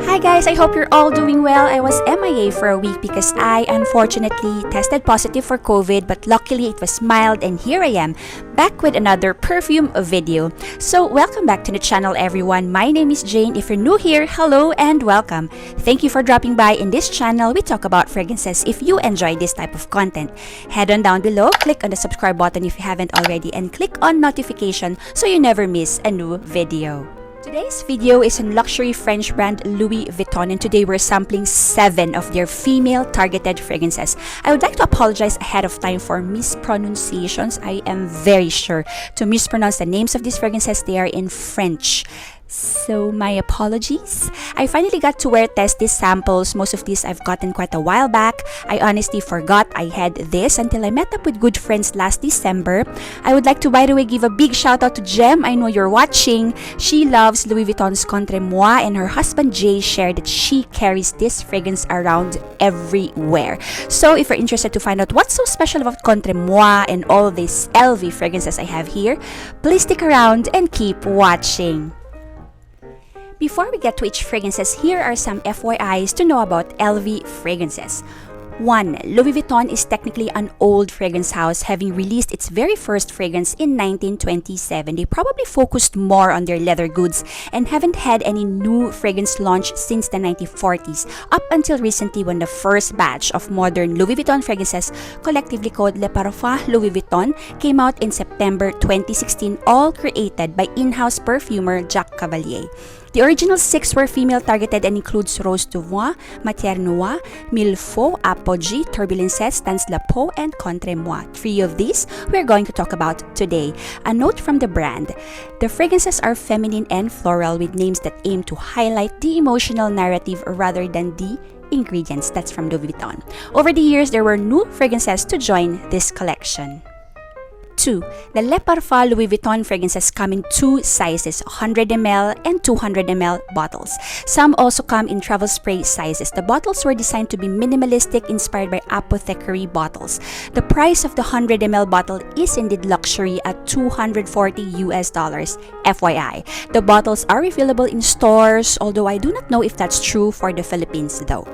Hi guys, I hope you're all doing well. I was MIA for a week because I unfortunately tested positive for COVID, but luckily it was mild and here I am, back with another perfume video. So welcome back to the channel everyone. My name is Jane. If you're new here, hello and welcome. Thank you for dropping by. In this channel, we talk about fragrances. If you enjoy this type of content, head on down below, click on the subscribe button if you haven't already, and click on notification so you never miss a new video. Today's video is on luxury French brand Louis Vuitton, and today we're sampling 7 of their female targeted fragrances. I would like to apologize ahead of time for mispronunciations. I am very sure to mispronounce the names of these fragrances. They are in French, so my apologies. I finally got to test these samples. Most of these I've gotten quite a while back. I honestly forgot I had this until I met up with good friends last December. I would like to, by the way, give a big shout out to Jem. I know you're watching. She loves Louis Vuitton's Contre Moi, and her husband Jay shared that she carries this fragrance around everywhere. So if you're interested to find out what's so special about Contre Moi and all these LV fragrances I have here, please stick around and keep watching. Before we get to each fragrances, here are some FYIs to know about LV fragrances. 1. Louis Vuitton is technically an old fragrance house, having released its very first fragrance in 1927. They probably focused more on their leather goods and haven't had any new fragrance launch since the 1940s, up until recently when the first batch of modern Louis Vuitton fragrances, collectively called Le Parfum Louis Vuitton, came out in September 2016, all created by in-house perfumer Jacques Cavalier. The original 6 were female targeted and includes Rose de Moi, Matière Noire, Mille Faux, Apogee, Turbulences, Stance La Peau, and Contre Moi. 3 of these we're going to talk about today. A note from the brand: the fragrances are feminine and floral with names that aim to highlight the emotional narrative rather than the ingredients. That's from Louis Vuitton. Over the years, there were new fragrances to join this collection. 2. The Le Parfum Louis Vuitton fragrances come in 2 sizes, 100 ml and 200 ml bottles. Some also come in travel spray sizes. The bottles were designed to be minimalistic, inspired by apothecary bottles. The price of the 100 ml bottle is indeed luxury at $240 US. FYI, the bottles are refillable in stores, although I do not know if that's true for the Philippines though.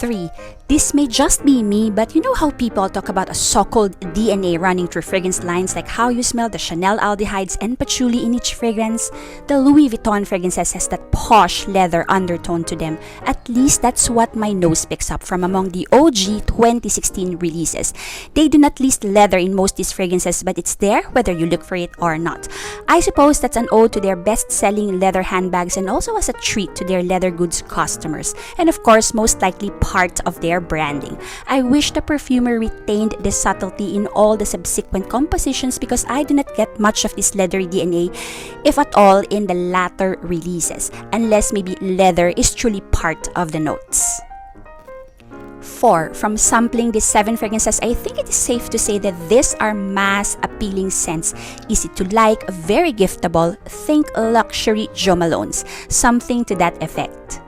3. This may just be me, but you know how people talk about a so-called DNA running through fragrance lines, like how you smell the Chanel aldehydes and patchouli in each fragrance? The Louis Vuitton fragrances has that posh leather undertone to them. At least that's what my nose picks up from among the OG 2016 releases. They do not list leather in most of these fragrances, but it's there whether you look for it or not. I suppose that's an ode to their best-selling leather handbags and also as a treat to their leather goods customers, and of course most likely part of their branding. I wish the perfumer retained the subtlety in all the subsequent compositions, because I do not get much of this leathery DNA, if at all, in the latter releases, unless maybe leather is truly part of the notes. 4. From sampling these 7 fragrances, I think it is safe to say that these are mass appealing scents, easy to like, very giftable. Think luxury Jo Malones, something to that effect.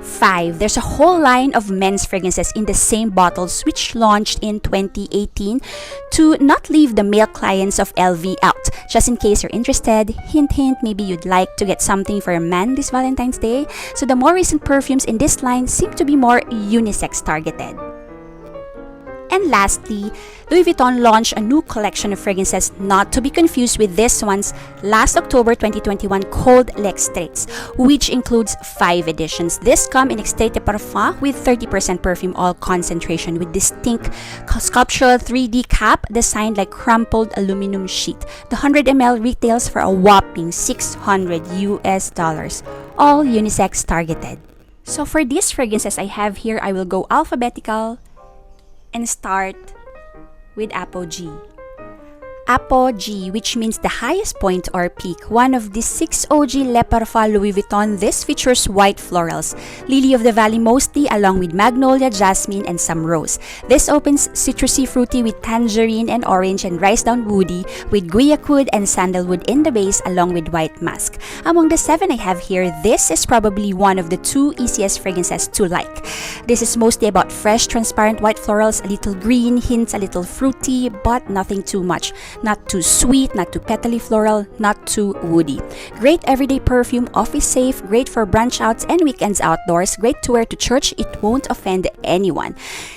5. There's a whole line of men's fragrances in the same bottles, which launched in 2018 to not leave the male clients of LV out. Just in case you're interested, hint hint, maybe you'd like to get something for a man this Valentine's Day. So the more recent perfumes in this line seem to be more unisex targeted. And lastly, Louis Vuitton launched a new collection of fragrances, not to be confused with this one's last October 2021, called L'Extraits, which includes 5 editions. This come in Extrait de Parfum with 30% perfume oil concentration with distinct sculptural 3D cap designed like crumpled aluminum sheet. The 100 ml retails for a whopping $600 US, all unisex targeted. So for these fragrances I have here, I will go alphabetical and start with Apogee. Apogee, which means the highest point or peak. One of the 6 OG Le Parfum Louis Vuitton, this features white florals, lily of the valley mostly, along with magnolia, jasmine, and some rose. This opens citrusy fruity with tangerine and orange, and rice down woody with guaiac wood and sandalwood in the base, along with white musk. Among the 7 I have here, this is probably one of the 2 easiest fragrances to like. This is mostly about fresh, transparent white florals, a little green, hints a little fruity, but nothing too much. Not too sweet, not too petally floral, not too woody. Great everyday perfume, office safe, great for brunch outs and weekends outdoors, great to wear to church, it won't offend anyone.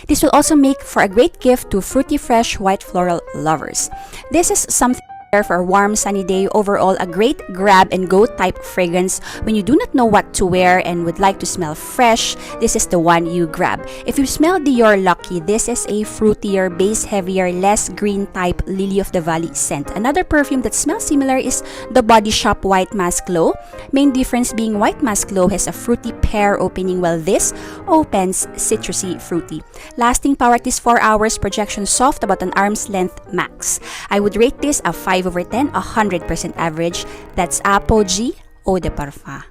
This will also make for a great gift to fruity fresh white floral lovers. This is something for a warm sunny day. Overall, a great grab and go type fragrance. When you do not know what to wear and would like to smell fresh, this is the one you grab. If you smell Dior Lucky, this is a fruitier, base heavier, less green type Lily of the Valley scent. Another perfume that smells similar is the Body Shop White Mask Glow. Main difference being White Mask Glow has a fruity pear opening while this opens citrusy fruity. Lasting power at least 4 hours, projection soft about an arm's length max. I would rate this a 5/10, 100% average. That's Apogee Eau de Parfum.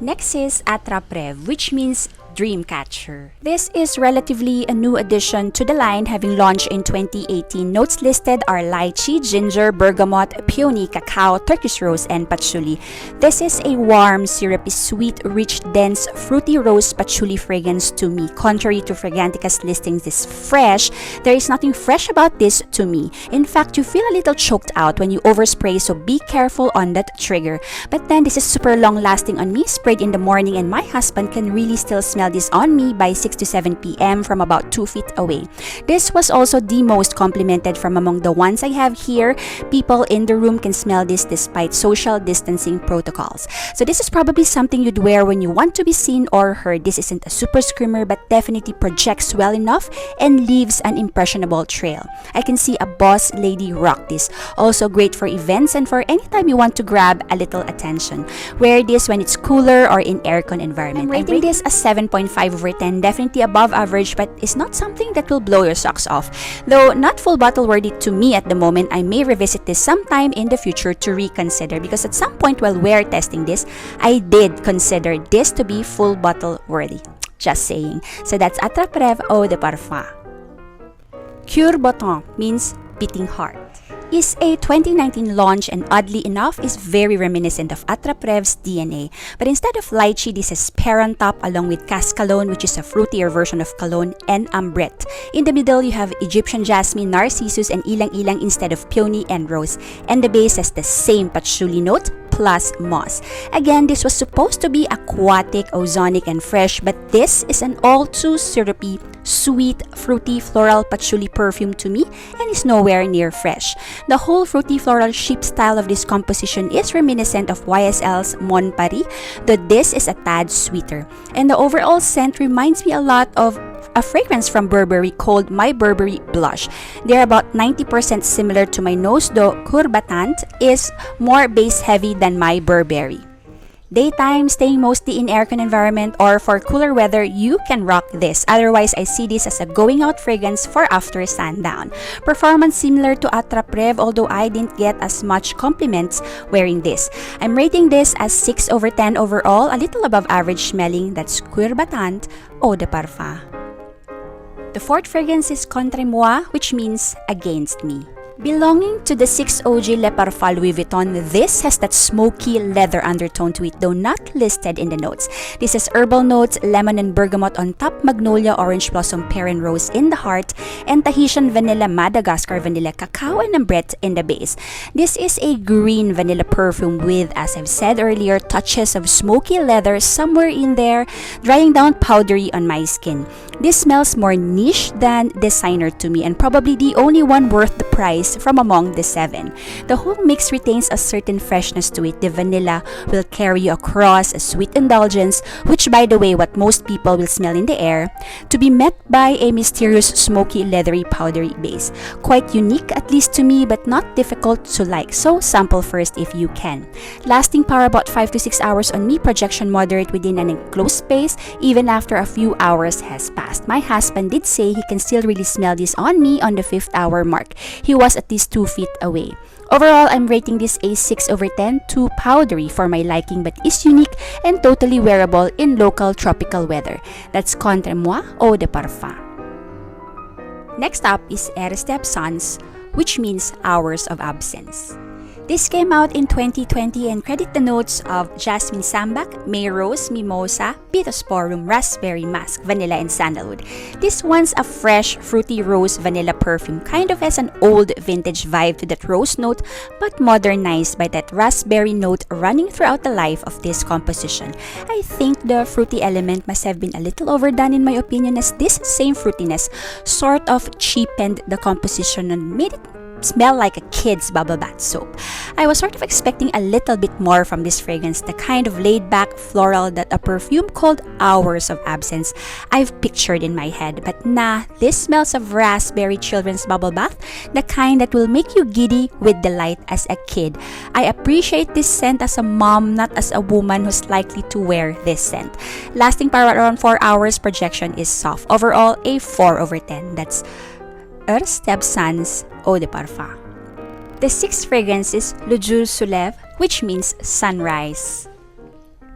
Next is Attrape-Reve, which means dream catcher. This is relatively a new addition to the line, having launched in 2018. Notes listed are lychee, ginger, bergamot, peony, cacao, turkish rose, and patchouli. This is a warm, syrupy, sweet, rich, dense, fruity rose patchouli fragrance to me. Contrary to Fragrantica's listings is fresh, there is nothing fresh about this to me. In fact, you feel a little choked out when you overspray, so be careful on that trigger. But then this is super long lasting on me, sprayed in the morning, and my husband can really still smell this on me by 6 to 7 p.m. from about 2 feet away. This was also the most complimented from among the ones I have here. People in the room can smell this despite social distancing protocols. So this is probably something you'd wear when you want to be seen or heard. This isn't a super screamer but definitely projects well enough and leaves an impressionable trail. I can see a boss lady rock this. Also great for events and for anytime you want to grab a little attention. Wear this when it's cooler or in aircon environment. I'm rating this a 7.5/10, definitely above average, but it's not something that will blow your socks off. Though not full bottle worthy to me at the moment, I may revisit this sometime in the future to reconsider, because at some point while wear testing this, I did consider this to be full bottle worthy. Just saying. So that's Attrape-Reve Eau de Parfum. Coeur Battant means beating heart. Is a 2019 launch and oddly enough is very reminiscent of Attrape-Reve's DNA. But instead of lychee, this is pear on top along with cascalone, which is a fruitier version of cologne, and ambrette. In the middle, you have Egyptian jasmine, narcissus, and ilang-ilang instead of peony and rose. And the base has the same patchouli note plus moss. Again, this was supposed to be aquatic, ozonic, and fresh, but this is an all too syrupy, sweet, fruity, floral patchouli perfume to me and is nowhere near fresh. The whole fruity floral sheep style of this composition is reminiscent of YSL's Mon Paris, though this is a tad sweeter. And the overall scent reminds me a lot of a fragrance from Burberry called My Burberry Blush. They're about 90% similar to my nose, though Coeur Battant is more base heavy than My Burberry. Daytime, staying mostly in aircon environment, or for cooler weather, you can rock this. Otherwise, I see this as a going out fragrance for after sundown. Performance similar to Attrape-Reve, although I didn't get as much compliments wearing this. I'm rating this as 6/10 overall, a little above average smelling. That's Coeur Battant Eau de Parfum. The fourth fragrance is Contre Moi, which means against me. Belonging to the 6 OG Le Parfum Louis Vuitton, this has that smoky leather undertone to it, though not listed in the notes. This has herbal notes, lemon and bergamot on top, magnolia, orange blossom, pear and rose in the heart, and Tahitian vanilla, Madagascar vanilla, cacao, and ambrette in the base. This is a green vanilla perfume with, as I've said earlier, touches of smoky leather somewhere in there, drying down powdery on my skin. This smells more niche than designer to me, and probably the only one worth the price from among the 7. The whole mix retains a certain freshness to it. The vanilla will carry you across a sweet indulgence, which by the way what most people will smell in the air, to be met by a mysterious smoky leathery powdery base. Quite unique at least to me, but not difficult to like, so sample first if you can. Lasting power about 5 to 6 hours on me, projection moderate within an enclosed space even after a few hours has passed. My husband did say he can still really smell this on me on the 5th hour mark. He was at least 2 feet away. Overall, I'm rating this a 6/10, too powdery for my liking but is unique and totally wearable in local tropical weather. That's Contre Moi Eau de Parfum. Next up is Heures D'Absence, which means hours of absence. This came out in 2020 and credit the notes of jasmine sambac, May rose, mimosa, pittosporum, raspberry musk, vanilla, and sandalwood. This one's a fresh, fruity rose vanilla perfume, kind of has an old vintage vibe to that rose note, but modernized by that raspberry note running throughout the life of this composition. I think the fruity element must have been a little overdone in my opinion, as this same fruitiness sort of cheapened the composition and made it smell like a kid's bubble bath soap. I was sort of expecting a little bit more from this fragrance, the kind of laid-back floral that a perfume called Hours of Absence I've pictured in my head. But nah, this smells of raspberry children's bubble bath, the kind that will make you giddy with delight as a kid. I appreciate this scent as a mom, not as a woman who's likely to wear this scent. Lasting para around 4 hours, projection is soft. Overall, a 4/10. That's Heures D'Absence Eau de Parfum. The sixth fragrance is Jour Se Leve, which means sunrise.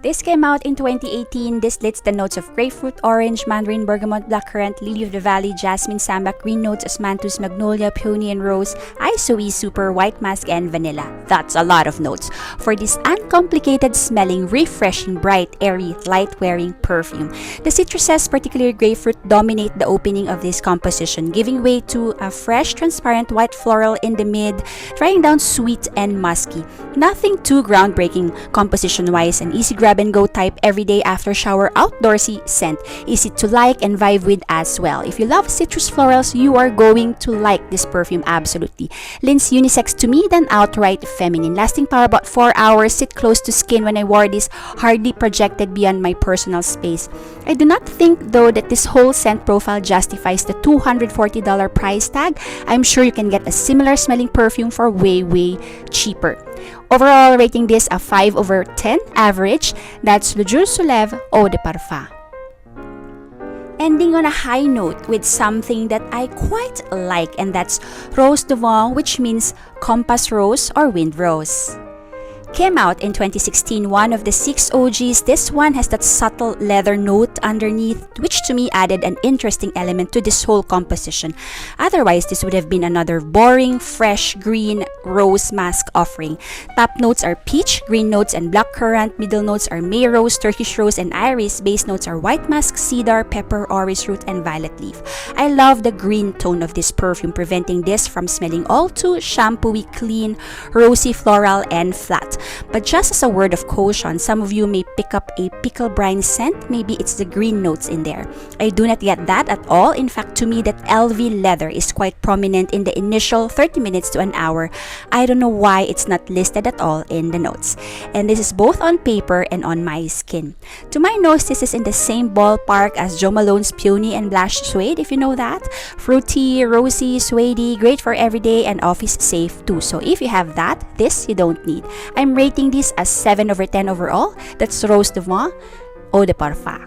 This came out in 2018. This lists the notes of grapefruit, orange, mandarin, bergamot, blackcurrant, lily of the valley, jasmine, sambac, green notes, osmanthus, magnolia, peony, and rose, isoe, super, white musk, and vanilla. That's a lot of notes for this uncomplicated smelling, refreshing, bright, airy, light-wearing perfume. The citruses, particularly grapefruit, dominate the opening of this composition, giving way to a fresh, transparent white floral in the mid, drying down sweet and musky. Nothing too groundbreaking composition-wise, an easy grab and go type everyday after shower outdoorsy scent, easy to like and vibe with as well. If you love citrus florals, you are going to like this perfume absolutely. Leans unisex to me than outright feminine. Lasting power about 4 hours, sit close to skin when I wore this, hardly projected beyond my personal space. I do not think though that this whole scent profile justifies the $240 price tag. I'm sure you can get a similar smelling perfume for way cheaper. Overall, rating this a 5/10 average. That's Jour Se Leve Eau de Parfum. Ending on a high note with something that I quite like, and that's Rose de Vent, which means compass rose or wind rose. Came out in 2016, one of the 6 OGs. This one has that subtle leather note underneath, which to me added an interesting element to this whole composition. Otherwise, this would have been another boring, fresh, green rose mask offering. Top notes are peach, green notes and blackcurrant. Middle notes are May rose, Turkish rose, and iris. Base notes are white musk, cedar, pepper, orris root, and violet leaf. I love the green tone of this perfume, preventing this from smelling all too shampooey, clean, rosy, floral, and flat. But just as a word of caution, some of you may pick up a pickle brine scent. Maybe it's the green notes in there. I do not get that at all. In fact, to me, that LV leather is quite prominent in the initial 30 minutes to an hour. I don't know why it's not listed at all in the notes. And this is both on paper and on my skin. To my nose, this is in the same ballpark as Jo Malone's Peony and Blush Suede, if you know that. Fruity, rosy, suede, great for everyday and office safe too. So if you have that, this you don't need. I'm rating this as 7/10 overall. That's Rose de Vent Eau de Parfum.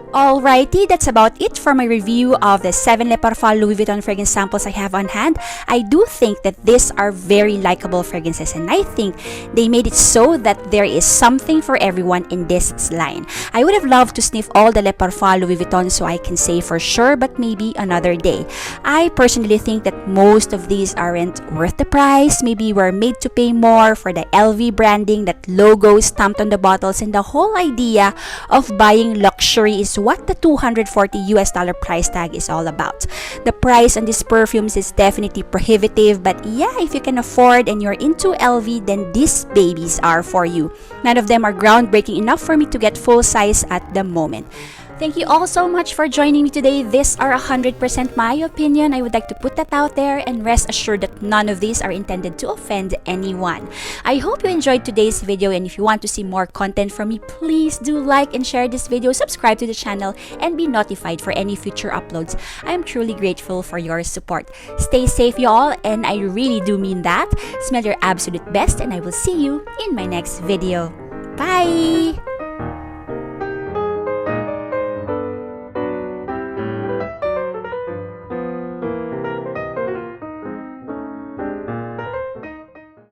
Alrighty, that's about it for my review of the 7 Le Parfum Louis Vuitton fragrance samples I have on hand. I do think that these are very likable fragrances, and I think they made it so that there is something for everyone in this line. I would have loved to sniff all the Le Parfum Louis Vuitton so I can say for sure, but maybe another day. I personally think that most of these aren't worth the price. Maybe we're made to pay more for the LV branding, that logo stamped on the bottles, and the whole idea of buying luxury is what the $240 price tag is all about. The price on these perfumes is definitely prohibitive, but yeah, if you can afford and you're into LV, then these babies are for you. None of them are groundbreaking enough for me to get full size at the moment. Thank you all so much for joining me today. These are 100% my opinion. I would like to put that out there, and rest assured that none of these are intended to offend anyone. I hope you enjoyed today's video, and if you want to see more content from me, please do like and share this video, subscribe to the channel, and be notified for any future uploads. I am truly grateful for your support. Stay safe, y'all, and I really do mean that. Smell your absolute best, and I will see you in my next video. Bye!